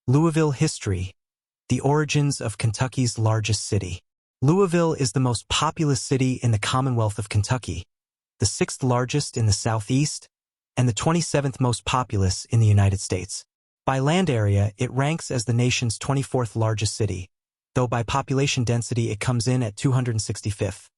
Louisville history. The origins of Kentucky's largest city. Louisville is the most populous city in the Commonwealth of Kentucky, the 6th largest in the Southeast, and the 27th most populous in the United States. By land area, it ranks as the nation's 24th largest city, though by population density it comes in at 265th.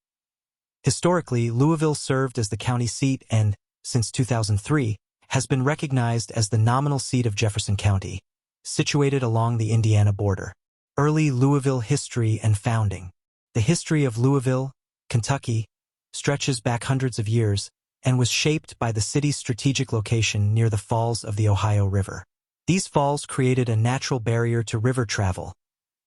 Historically, Louisville served as the county seat and, since 2003, has been recognized as the nominal seat of Jefferson County, situated along the Indiana border. Early Louisville history and founding. The history of Louisville, Kentucky, stretches back hundreds of years and was shaped by the city's strategic location near the falls of the Ohio River. These falls created a natural barrier to river travel,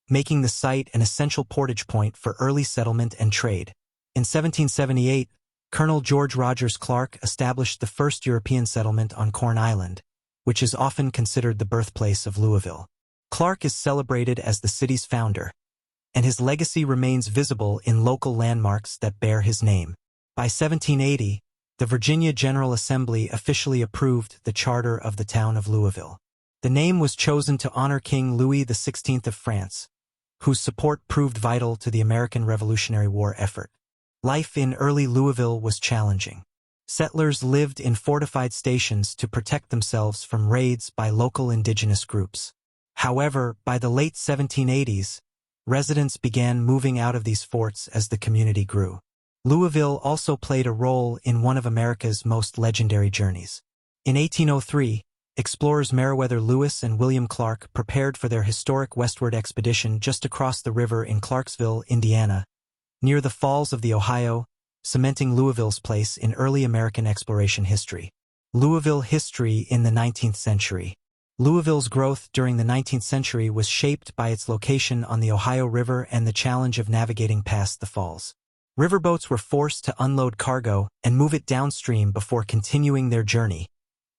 making the site an essential portage point for early settlement and trade. In 1778, Colonel George Rogers Clark established the first European settlement on Corn Island, which is often considered the birthplace of Louisville. Clark is celebrated as the city's founder, and his legacy remains visible in local landmarks that bear his name. By 1780, the Virginia General Assembly officially approved the charter of the town of Louisville. The name was chosen to honor King Louis XVI of France, whose support proved vital to the American Revolutionary War effort. Life in early Louisville was challenging. Settlers lived in fortified stations to protect themselves from raids by local indigenous groups. However, by the late 1780s, residents began moving out of these forts as the community grew. Louisville also played a role in one of America's most legendary journeys. In 1803, explorers Meriwether Lewis and William Clark prepared for their historic westward expedition just across the river in Clarksville, Indiana, near the falls of the Ohio, cementing Louisville's place in early American exploration history. Louisville history in the 19th century. Louisville's growth during the 19th century was shaped by its location on the Ohio River and the challenge of navigating past the falls. Riverboats were forced to unload cargo and move it downstream before continuing their journey,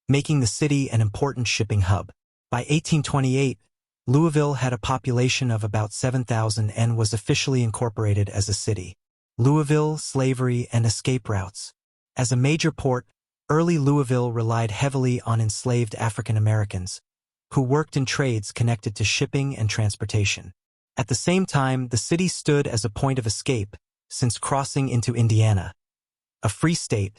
making the city an important shipping hub. By 1828, Louisville had a population of about 7,000 and was officially incorporated as a city. Louisville, slavery, and escape routes. As a major port, early Louisville relied heavily on enslaved African Americans, who worked in trades connected to shipping and transportation. At the same time, the city stood as a point of escape, since crossing into Indiana, a free state,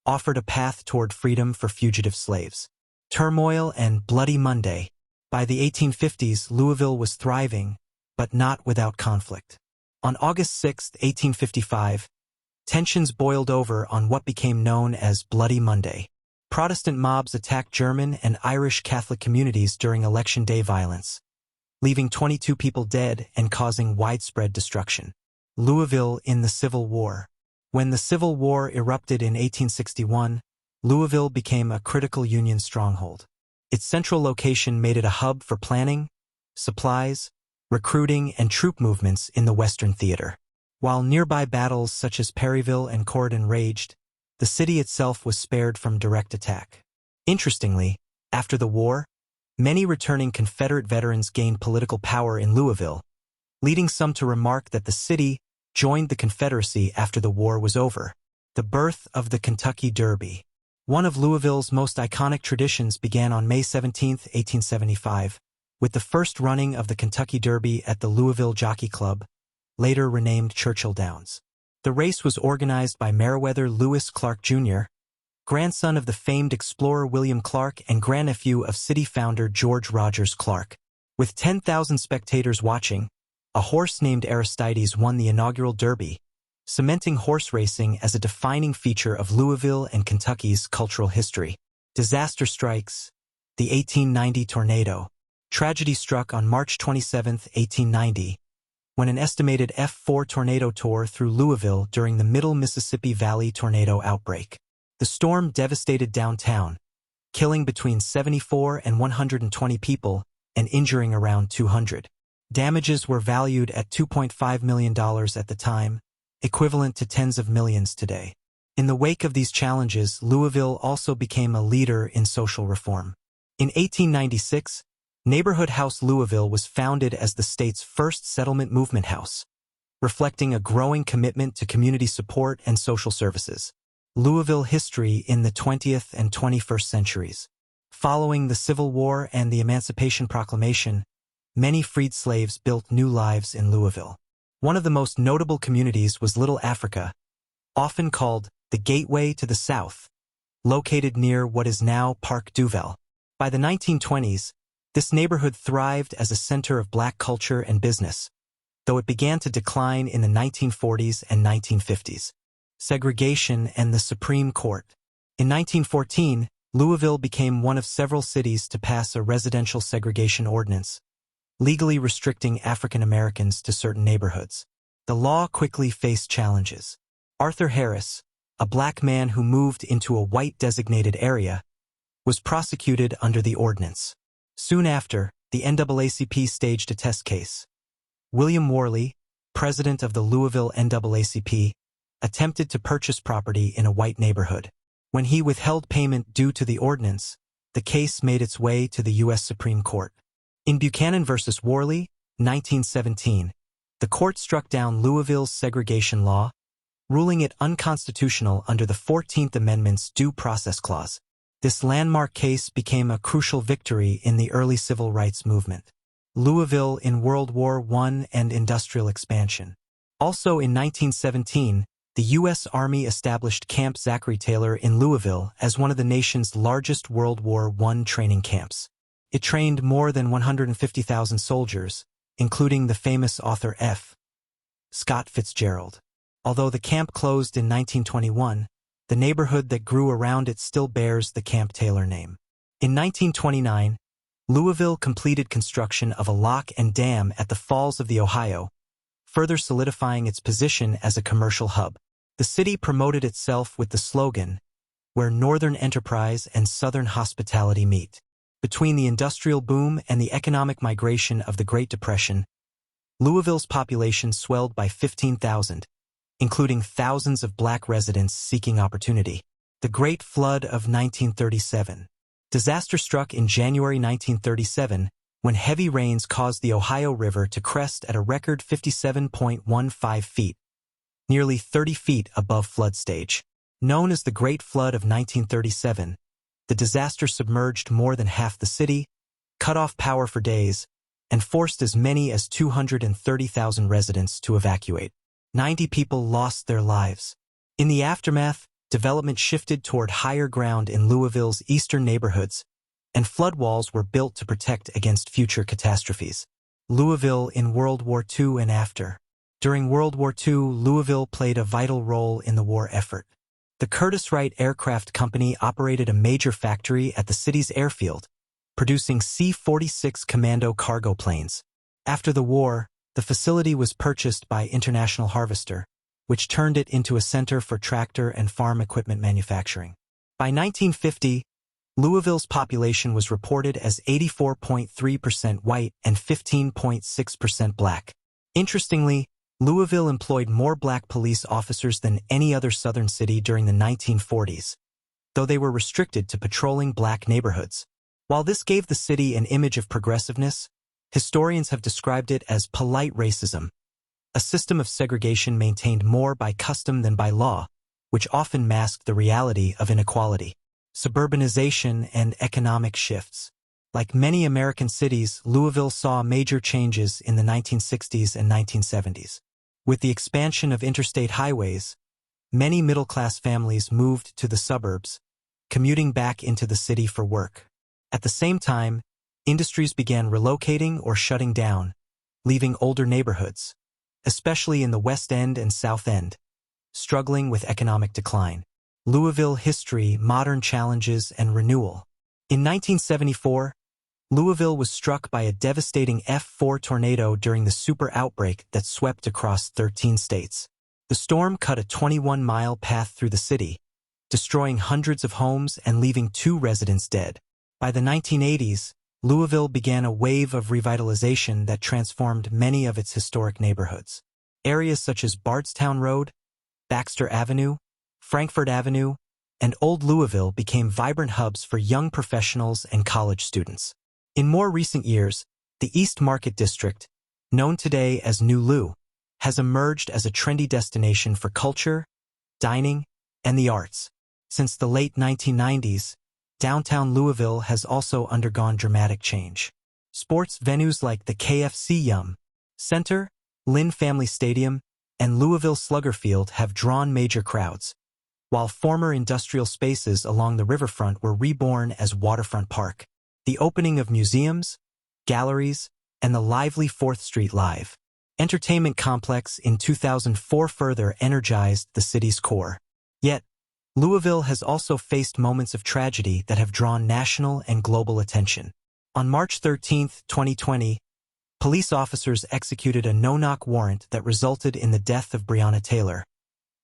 offered a path toward freedom for fugitive slaves. Turmoil and Bloody Monday. By the 1850s, Louisville was thriving, but not without conflict. On August 6, 1855, tensions boiled over on what became known as Bloody Monday. Protestant mobs attacked German and Irish Catholic communities during Election Day violence, leaving 22 people dead and causing widespread destruction. Louisville in the Civil War. When the Civil War erupted in 1861, Louisville became a critical Union stronghold. Its central location made it a hub for planning, supplies, recruiting, and troop movements in the Western Theater. While nearby battles such as Perryville and Corydon raged, the city itself was spared from direct attack. Interestingly, after the war, many returning Confederate veterans gained political power in Louisville, leading some to remark that the city joined the Confederacy after the war was over. The birth of the Kentucky Derby. One of Louisville's most iconic traditions began on May 17, 1875, with the first running of the Kentucky Derby at the Louisville Jockey Club, later renamed Churchill Downs. The race was organized by Meriwether Lewis Clark Jr., grandson of the famed explorer William Clark and grandnephew of city founder George Rogers Clark. With 10,000 spectators watching, a horse named Aristides won the inaugural Derby, cementing horse racing as a defining feature of Louisville and Kentucky's cultural history. Disaster strikes. The 1890 tornado. Tragedy struck on March 27, 1890, when an estimated F4 tornado tore through Louisville during the Middle Mississippi Valley tornado outbreak. The storm devastated downtown, killing between 74 and 120 people and injuring around 200. Damages were valued at $2.5 million at the time, equivalent to tens of millions today. In the wake of these challenges, Louisville also became a leader in social reform. In 1896, Neighborhood House Louisville was founded as the state's first settlement movement house, reflecting a growing commitment to community support and social services. Louisville history in the 20th and 21st centuries. Following the Civil War and the Emancipation Proclamation, many freed slaves built new lives in Louisville. One of the most notable communities was Little Africa, often called the Gateway to the South, located near what is now Park Duval. By the 1920s, this neighborhood thrived as a center of black culture and business, though it began to decline in the 1940s and 1950s. Segregation and the Supreme Court. In 1914, Louisville became one of several cities to pass a residential segregation ordinance, legally restricting African Americans to certain neighborhoods. The law quickly faced challenges. Arthur Harris, a black man who moved into a white-designated area, was prosecuted under the ordinance. Soon after, the NAACP staged a test case. William Worley, president of the Louisville NAACP, attempted to purchase property in a white neighborhood. When he withheld payment due to the ordinance, the case made its way to the U.S. Supreme Court. In Buchanan v. Worley, 1917, the court struck down Louisville's segregation law, ruling it unconstitutional under the 14th Amendment's Due Process Clause. This landmark case became a crucial victory in the early civil rights movement. Louisville in World War I and industrial expansion. Also in 1917, the U.S. Army established Camp Zachary Taylor in Louisville as one of the nation's largest World War I training camps. It trained more than 150,000 soldiers, including the famous author F. Scott Fitzgerald. Although the camp closed in 1921, the neighborhood that grew around it still bears the Camp Taylor name. In 1929, Louisville completed construction of a lock and dam at the Falls of the Ohio, further solidifying its position as a commercial hub. The city promoted itself with the slogan, "Where Northern enterprise and Southern hospitality meet." Between the industrial boom and the economic migration of the Great Depression, Louisville's population swelled by 15,000, including thousands of black residents seeking opportunity. The Great Flood of 1937. Disaster struck in January 1937 when heavy rains caused the Ohio River to crest at a record 57.15 feet, nearly 30 feet above flood stage. Known as the Great Flood of 1937, the disaster submerged more than half the city, cut off power for days, and forced as many as 230,000 residents to evacuate. 90 people lost their lives. In the aftermath, development shifted toward higher ground in Louisville's eastern neighborhoods, and flood walls were built to protect against future catastrophes. Louisville in World War II and after. During World War II, Louisville played a vital role in the war effort. The Curtiss-Wright Aircraft Company operated a major factory at the city's airfield, producing C-46 Commando cargo planes. After the war, the facility was purchased by International Harvester, which turned it into a center for tractor and farm equipment manufacturing. By 1950, Louisville's population was reported as 84.3% white and 15.6% black. Interestingly, Louisville employed more black police officers than any other southern city during the 1940s, though they were restricted to patrolling black neighborhoods. While this gave the city an image of progressiveness, historians have described it as polite racism, a system of segregation maintained more by custom than by law, which often masked the reality of inequality. Suburbanization and economic shifts. Like many American cities, Louisville saw major changes in the 1960s and 1970s. With the expansion of interstate highways, many middle-class families moved to the suburbs, commuting back into the city for work. At the same time, industries began relocating or shutting down, leaving older neighborhoods, especially in the West End and South End, struggling with economic decline. Louisville history, modern challenges, and renewal. In 1974, Louisville was struck by a devastating F4 tornado during the super outbreak that swept across 13 states. The storm cut a 21-mile path through the city, destroying hundreds of homes and leaving 2 residents dead. By the 1980s, Louisville began a wave of revitalization that transformed many of its historic neighborhoods. Areas such as Bardstown Road, Baxter Avenue, Frankfort Avenue, and Old Louisville became vibrant hubs for young professionals and college students. In more recent years, the East Market District, known today as New Lou, has emerged as a trendy destination for culture, dining, and the arts. Since the late 1990s, downtown Louisville has also undergone dramatic change. Sports venues like the KFC Yum Center, Lynn Family Stadium, and Louisville Slugger Field have drawn major crowds, while former industrial spaces along the riverfront were reborn as Waterfront Park. The opening of museums, galleries, and the lively 4th Street Live entertainment complex in 2004 further energized the city's core. Yet, Louisville has also faced moments of tragedy that have drawn national and global attention. On March 13, 2020, police officers executed a no-knock warrant that resulted in the death of Breonna Taylor,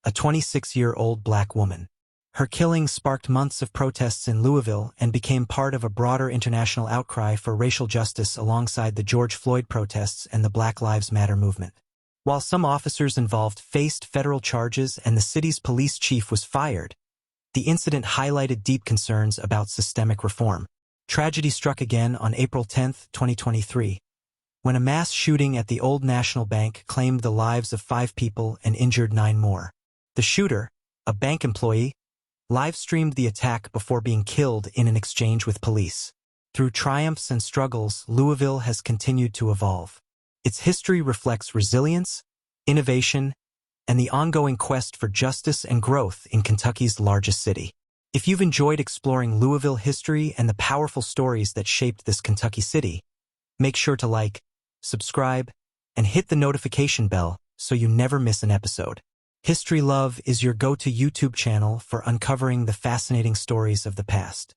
a 26-year-old black woman. Her killing sparked months of protests in Louisville and became part of a broader international outcry for racial justice alongside the George Floyd protests and the Black Lives Matter movement. While some officers involved faced federal charges and the city's police chief was fired, the incident highlighted deep concerns about systemic reform. Tragedy struck again on April 10, 2023, when a mass shooting at the Old National Bank claimed the lives of 5 people and injured 9 more. The shooter, a bank employee, live-streamed the attack before being killed in an exchange with police. Through triumphs and struggles, Louisville has continued to evolve. Its history reflects resilience, innovation, and the ongoing quest for justice and growth in Kentucky's largest city. If you've enjoyed exploring Louisville history and the powerful stories that shaped this Kentucky city, make sure to like, subscribe, and hit the notification bell so you never miss an episode. History Love is your go-to YouTube channel for uncovering the fascinating stories of the past.